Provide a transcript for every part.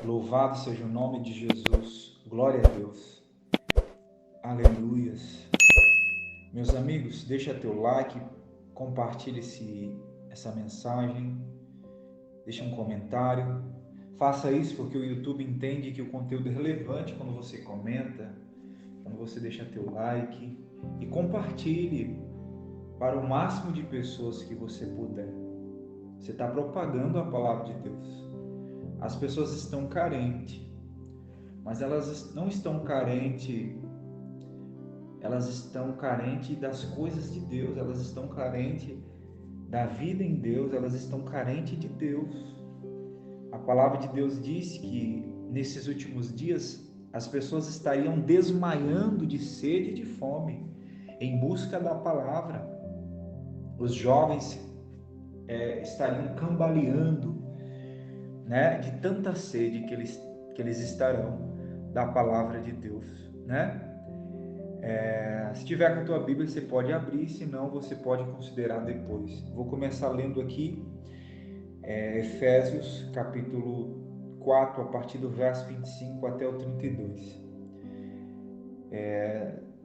Louvado seja o nome de Jesus. Glória a Deus. Aleluias. Meus amigos, deixa teu like, compartilhe essa mensagem, deixa um comentário. Faça isso porque o YouTube entende que o conteúdo é relevante quando você comenta, quando você deixa teu like e compartilhe para o máximo de pessoas que você puder. Você está propagando a palavra de Deus. As pessoas estão carentes, mas elas não estão carentes, elas estão carentes das coisas de Deus, elas estão carentes da vida em Deus, elas estão carentes de Deus. A palavra de Deus diz que nesses últimos dias as pessoas estariam desmaiando de sede e de fome em busca da palavra. Os jovens estariam cambaleando, né, de tanta sede que eles estarão da palavra de Deus, né? Se tiver com a tua Bíblia, você pode abrir, senão você pode considerar depois. Vou começar lendo aqui Efésios capítulo 4, a partir do verso 25 até o 32.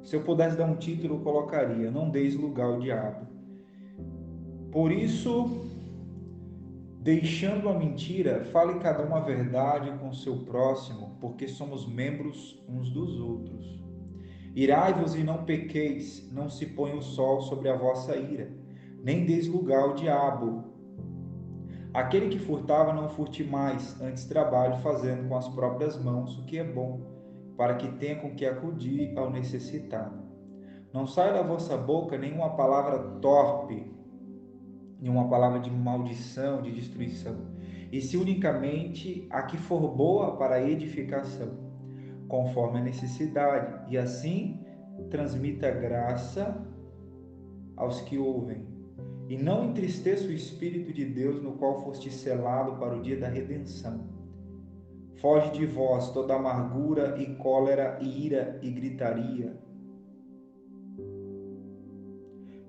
Se eu pudesse dar um título, eu colocaria: Não deis lugar ao diabo. Por isso, deixando a mentira, fale cada um a verdade com seu próximo, porque somos membros uns dos outros. Irai-vos e não pequeis, não se ponha o sol sobre a vossa ira, nem deis lugar ao diabo. Aquele que furtava, não furte mais, antes trabalhe fazendo com as próprias mãos o que é bom, para que tenha com que acudir ao necessitado. Não saia da vossa boca nenhuma palavra torpe, nenhuma palavra de maldição, de destruição, e se unicamente a que for boa para a edificação, conforme a necessidade, e assim transmita graça aos que ouvem. E não entristeça o Espírito de Deus, no qual foste selado para o dia da redenção. Foge de vós toda amargura e cólera e ira e gritaria,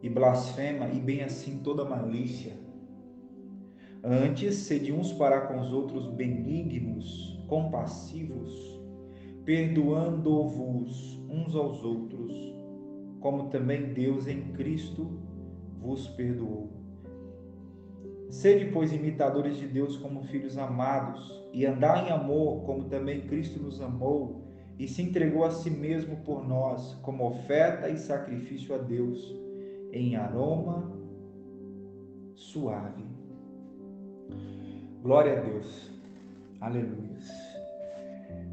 e blasfema, e bem assim toda malícia. Antes, sede uns para com os outros benignos, compassivos, perdoando-vos uns aos outros, como também Deus em Cristo vos perdoou. Sede, pois, imitadores de Deus como filhos amados, e andai em amor, como também Cristo nos amou, e se entregou a si mesmo por nós, como oferta e sacrifício a Deus, em aroma suave. Glória a Deus. Aleluia.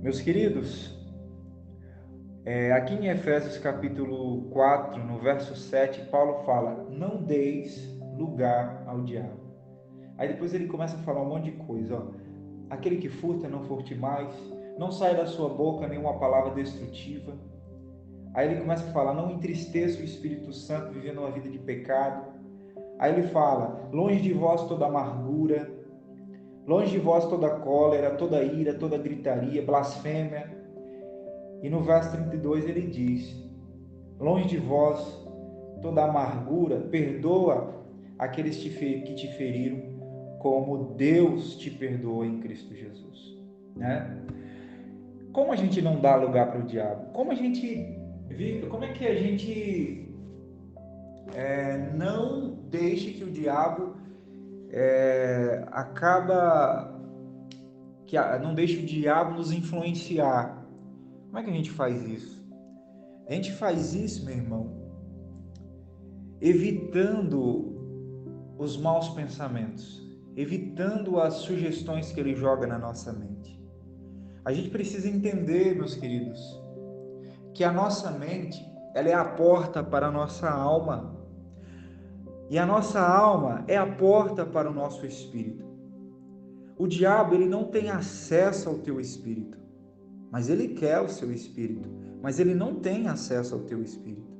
Meus queridos, aqui em Efésios capítulo 4, no verso 7, Paulo fala: não deis lugar ao diabo. Aí depois ele começa a falar um monte de coisa. Aquele que furta, não furte mais. Não saia da sua boca nenhuma palavra destrutiva. Aí ele começa a falar: não entristeça o Espírito Santo vivendo uma vida de pecado. Aí ele fala: longe de vós toda amargura, longe de vós toda cólera, toda ira, toda gritaria, blasfêmia. E no verso 32 ele diz: longe de vós toda amargura, perdoa aqueles que te feriram, como Deus te perdoou em Cristo Jesus, né? Como a gente não dá lugar para o diabo? Como é que a gente não deixa que o diabo não deixa o diabo nos influenciar? Como é que a gente faz isso? A gente faz isso, meu irmão, evitando os maus pensamentos, evitando as sugestões que ele joga na nossa mente. A gente precisa entender, meus queridos, que a nossa mente, ela é a porta para a nossa alma. E a nossa alma é a porta para o nosso espírito. O diabo, ele não tem acesso ao teu espírito, mas ele quer o seu espírito, mas ele não tem acesso ao teu espírito.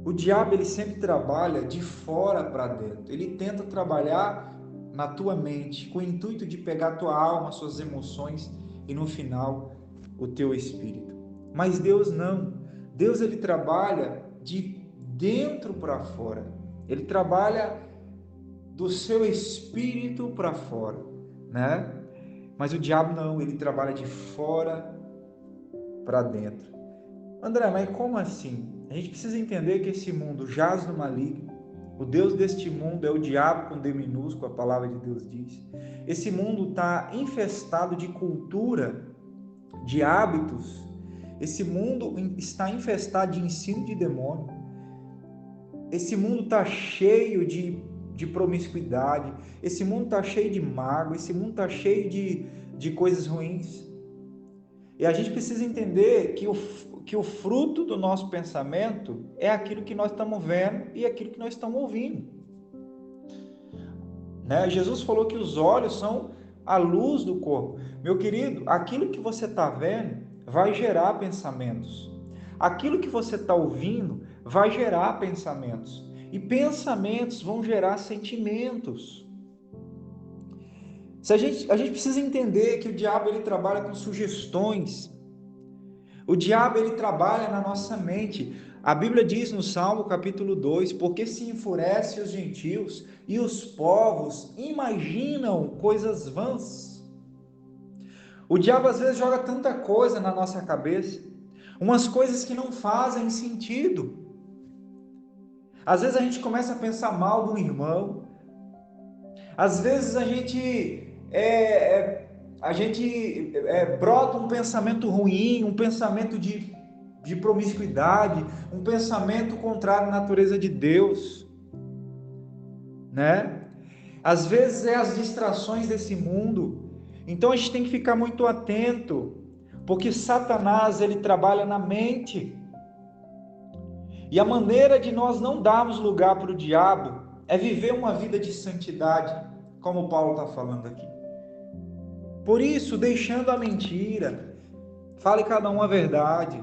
O diabo, ele sempre trabalha de fora para dentro. Ele tenta trabalhar na tua mente com o intuito de pegar a tua alma, suas emoções e no final o teu espírito. Mas Deus não. Deus, ele trabalha de dentro para fora. Ele trabalha do seu espírito para fora, né? Mas o diabo não, ele trabalha de fora para dentro. André, mas como assim? A gente precisa entender que esse mundo jaz no maligno. O Deus deste mundo é o diabo com D minúsculo, a palavra de Deus diz. Esse mundo está infestado de cultura, de hábitos. Esse mundo está infestado de ensino de demônio. Esse mundo está cheio de promiscuidade. Esse mundo está cheio de mágoa. Esse mundo está cheio de coisas ruins. E a gente precisa entender que o fruto do nosso pensamento é aquilo que nós estamos vendo e aquilo que nós estamos ouvindo. Né? Jesus falou que os olhos são a luz do corpo. Meu querido, aquilo que você está vendo vai gerar pensamentos. Aquilo que você está ouvindo vai gerar pensamentos. E pensamentos vão gerar sentimentos. A gente precisa entender que o diabo ele trabalha com sugestões. O diabo ele trabalha na nossa mente. A Bíblia diz no Salmo capítulo 2, porque se enfurece os gentios e os povos imaginam coisas vãs. O diabo às vezes joga tanta coisa na nossa cabeça, umas coisas que não fazem sentido. Às vezes a gente começa a pensar mal de um irmão, às vezes a gente brota um pensamento ruim, um pensamento de promiscuidade, um pensamento contrário à natureza de Deus, né? Às vezes é as distrações desse mundo. Então a gente tem que ficar muito atento, porque Satanás ele trabalha na mente. E a maneira de nós não darmos lugar para o diabo é viver uma vida de santidade, como Paulo está falando aqui. Por isso, deixando a mentira, fale cada um a verdade.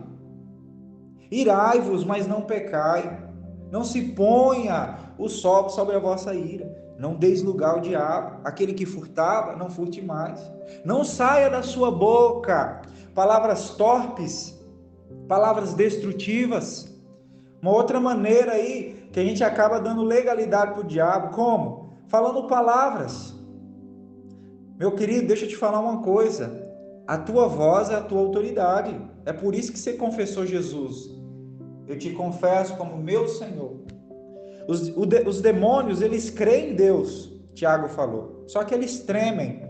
Irai-vos, mas não pecai. Não se ponha o sol sobre a vossa ira. Não deis lugar ao diabo. Aquele que furtava, não furte mais. Não saia da sua boca palavras torpes, palavras destrutivas. Uma outra maneira aí que a gente acaba dando legalidade para o diabo, como? Falando palavras. Meu querido, deixa eu te falar uma coisa. A tua voz é a tua autoridade. É por isso que você confessou Jesus. Eu te confesso como meu Senhor. Os demônios, eles creem em Deus, Tiago falou. Só que eles tremem.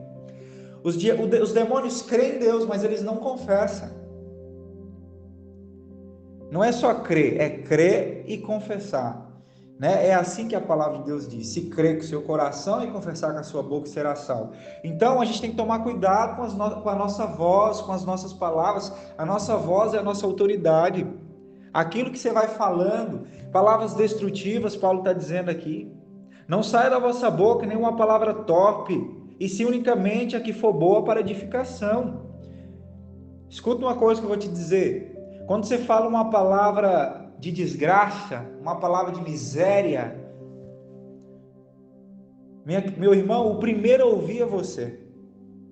Os demônios creem em Deus, mas eles não confessam. Não é só crer, é crer e confessar. Né? É assim que a palavra de Deus diz: se crer com o seu coração e confessar com a sua boca, será salvo. Então a gente tem que tomar cuidado com a nossa voz, com as nossas palavras. A nossa voz é a nossa autoridade. Aquilo que você vai falando, palavras destrutivas, Paulo está dizendo aqui. Não saia da vossa boca nenhuma palavra torpe, e sim unicamente a que for boa para edificação. Escuta uma coisa que eu vou te dizer. Quando você fala uma palavra de desgraça, uma palavra de miséria, meu irmão, o primeiro a ouvir é você.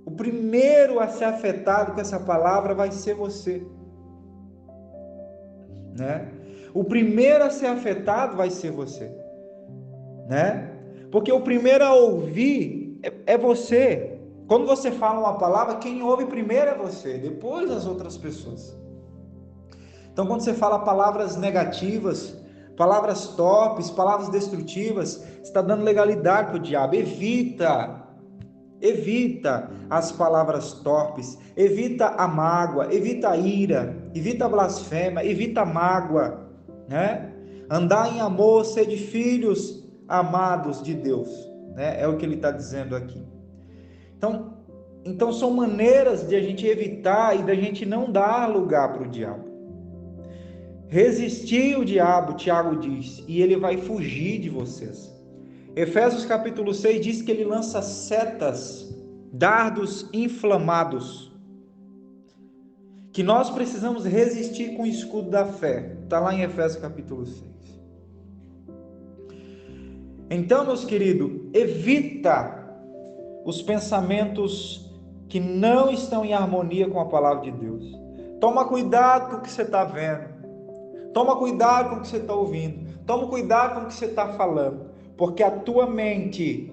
O primeiro a ser afetado com essa palavra vai ser você. Né? O primeiro a ser afetado vai ser você. Né? Porque o primeiro a ouvir é você. Quando você fala uma palavra, quem ouve primeiro é você, depois as outras pessoas. Então, quando você fala palavras negativas, palavras torpes, palavras destrutivas, você está dando legalidade para o diabo. Evita as palavras torpes, evita a mágoa, evita a ira, evita a blasfêmia, evita a mágoa, né? Andar em amor, sede filhos amados de Deus, né? É o que ele está dizendo aqui. Então são maneiras de a gente evitar e da gente não dar lugar para o diabo. Resistir o diabo, Tiago diz, e ele vai fugir de vocês. Efésios capítulo 6 diz que ele lança setas, dardos inflamados, que nós precisamos resistir com o escudo da fé. Está lá em Efésios capítulo 6. Então, meus queridos, evita os pensamentos que não estão em harmonia com a palavra de Deus. Toma cuidado com o que você está vendo. Toma cuidado com o que você está ouvindo. Toma cuidado com o que você está falando. Porque a tua mente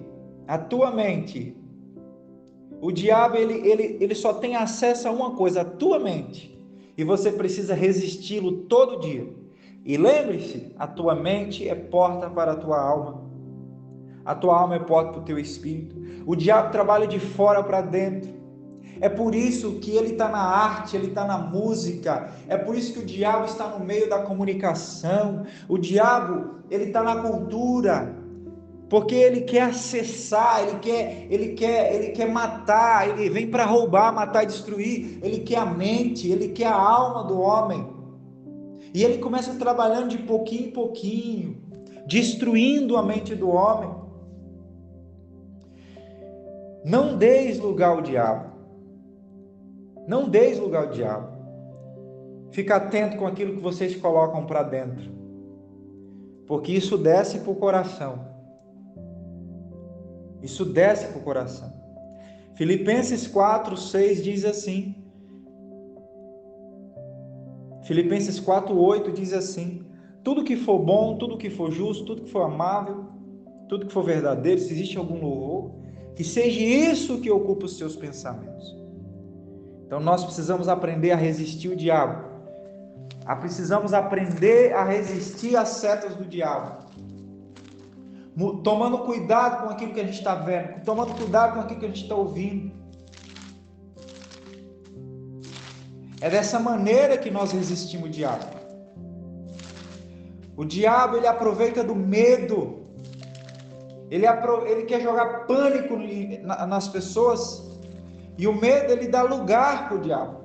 O diabo, ele só tem acesso a uma coisa, a tua mente. E você precisa resisti-lo todo dia. E lembre-se, a tua mente é porta para a tua alma. A tua alma é porta para o teu espírito. O diabo trabalha de fora para dentro. É por isso que ele está na arte, ele está na música. É por isso que o diabo está no meio da comunicação. O diabo, ele está na cultura. Porque ele quer acessar, ele quer matar, ele vem para roubar, matar e destruir. Ele quer a mente, ele quer a alma do homem. E ele começa trabalhando de pouquinho em pouquinho, destruindo a mente do homem. Não deis lugar ao diabo. Não deis lugar ao diabo. Fica atento com aquilo que vocês colocam para dentro, porque isso desce para o coração. Isso desce para o coração. Filipenses 4:6 diz assim. Filipenses 4:8 diz assim: tudo que for bom, tudo que for justo, tudo que for amável, tudo que for verdadeiro, se existe algum louvor, que seja isso que ocupe os seus pensamentos. Então nós precisamos aprender a resistir o diabo. Precisamos aprender a resistir às setas do diabo. Tomando cuidado com aquilo que a gente está vendo, tomando cuidado com aquilo que a gente está ouvindo. É dessa maneira que nós resistimos o diabo. O diabo, ele aproveita do medo. Ele quer jogar pânico nas pessoas. E o medo, ele dá lugar para o diabo.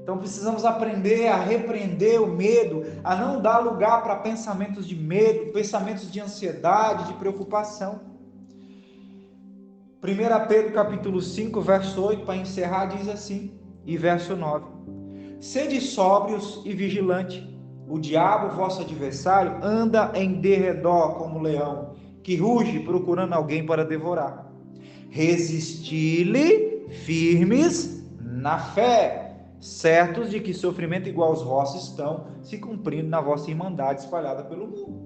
Então precisamos aprender a repreender o medo, a não dar lugar para pensamentos de medo, pensamentos de ansiedade, de preocupação. 1 Pedro capítulo 5, verso 8, para encerrar, diz assim, e verso 9: sede sóbrios e vigilantes, o diabo, vosso adversário, anda em derredor como leão, que ruge procurando alguém para devorar. Resisti-lhe firmes na fé, certos de que sofrimento igual aos vossos estão se cumprindo na vossa irmandade espalhada pelo mundo.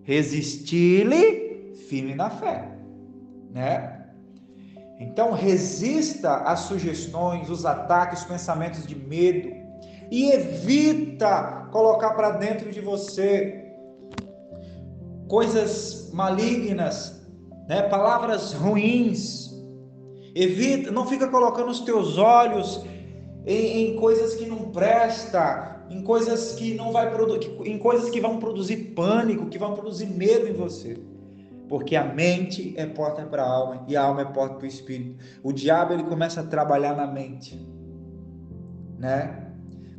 Resisti-lhe firme na fé, né? Então resista às sugestões, os ataques, os pensamentos de medo e evita colocar para dentro de você coisas malignas, né? Palavras ruins. Evita, não fica colocando os teus olhos em coisas que não presta, em coisas que não vai em coisas que vão produzir pânico, que vão produzir medo em você. Porque a mente é porta para a alma e a alma é porta para o espírito. O diabo, ele começa a trabalhar na mente, né?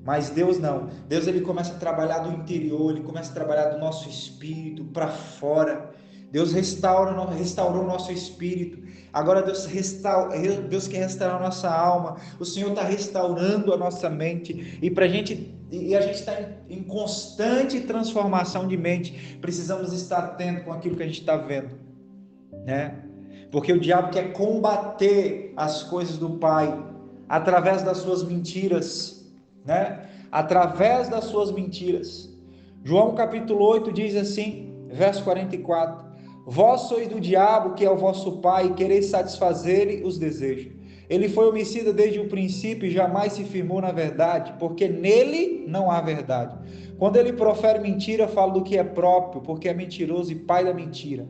Mas Deus não. Deus, ele começa a trabalhar do interior, ele começa a trabalhar do nosso espírito para fora. Deus restaurou o nosso espírito. Agora Deus quer restaurar a nossa alma. O Senhor está restaurando a nossa mente. E a gente está em constante transformação de mente. Precisamos estar atentos com aquilo que a gente está vendo, né? Porque o diabo quer combater as coisas do Pai através das suas mentiras, né? Através das suas mentiras. João capítulo 8 diz assim, verso 44: vós sois do diabo, que é o vosso pai, e quereis satisfazer-lhe os desejos. Ele foi homicida desde o princípio e jamais se firmou na verdade, porque nele não há verdade. Quando ele profere mentira, fala do que é próprio, porque é mentiroso e pai da mentira.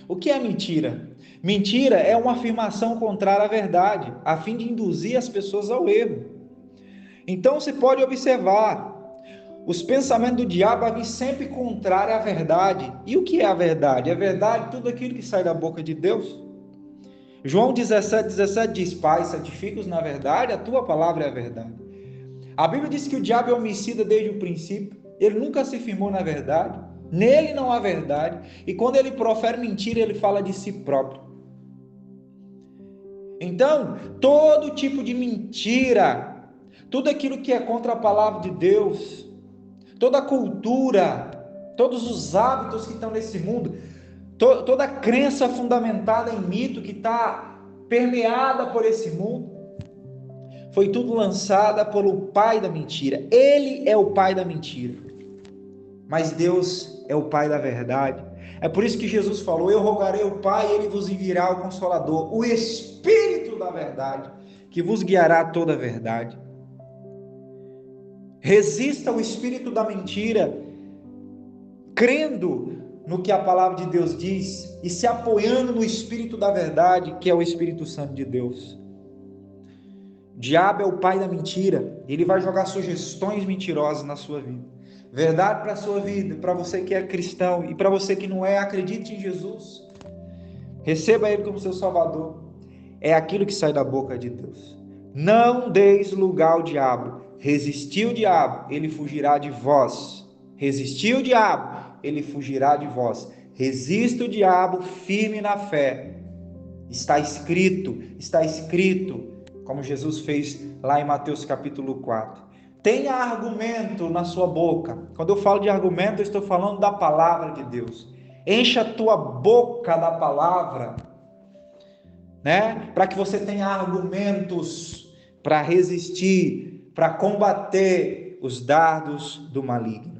O que é mentira? Mentira é uma afirmação contrária à verdade, a fim de induzir as pessoas ao erro. Então você pode observar, os pensamentos do diabo vêm sempre contrários à verdade. E o que é a verdade? A verdade é tudo aquilo que sai da boca de Deus. João 17:17 diz: Pai, santifica-os na verdade, a tua palavra é a verdade. A Bíblia diz que o diabo é homicida desde o princípio, ele nunca se firmou na verdade, nele não há verdade, e quando ele profere mentira, ele fala de si próprio. Então, todo tipo de mentira, tudo aquilo que é contra a palavra de Deus, toda a cultura, todos os hábitos que estão nesse mundo, toda a crença fundamentada em mito que está permeada por esse mundo, foi tudo lançada pelo pai da mentira. Ele é o pai da mentira, mas Deus é o pai da verdade. É por isso que Jesus falou: eu rogarei ao Pai e ele vos enviará o Consolador, o Espírito da verdade, que vos guiará a toda a verdade. Resista ao espírito da mentira, crendo no que a palavra de Deus diz e se apoiando no Espírito da verdade, que é o Espírito Santo de Deus. O diabo é o pai da mentira, ele vai jogar sugestões mentirosas na sua vida. Verdade para a sua vida, para você que é cristão e para você que não é, acredite em Jesus. Receba Ele como seu Salvador. É aquilo que sai da boca de Deus. Não deis lugar ao diabo. Resistiu o diabo, ele fugirá de vós. Resistiu o diabo, ele fugirá de vós. Resista o diabo firme na fé. Está escrito, como Jesus fez lá em Mateus capítulo 4. Tenha argumento na sua boca. Quando eu falo de argumento, eu estou falando da palavra de Deus. Encha a tua boca da palavra, né? Para que você tenha argumentos para resistir, para combater os dardos do maligno.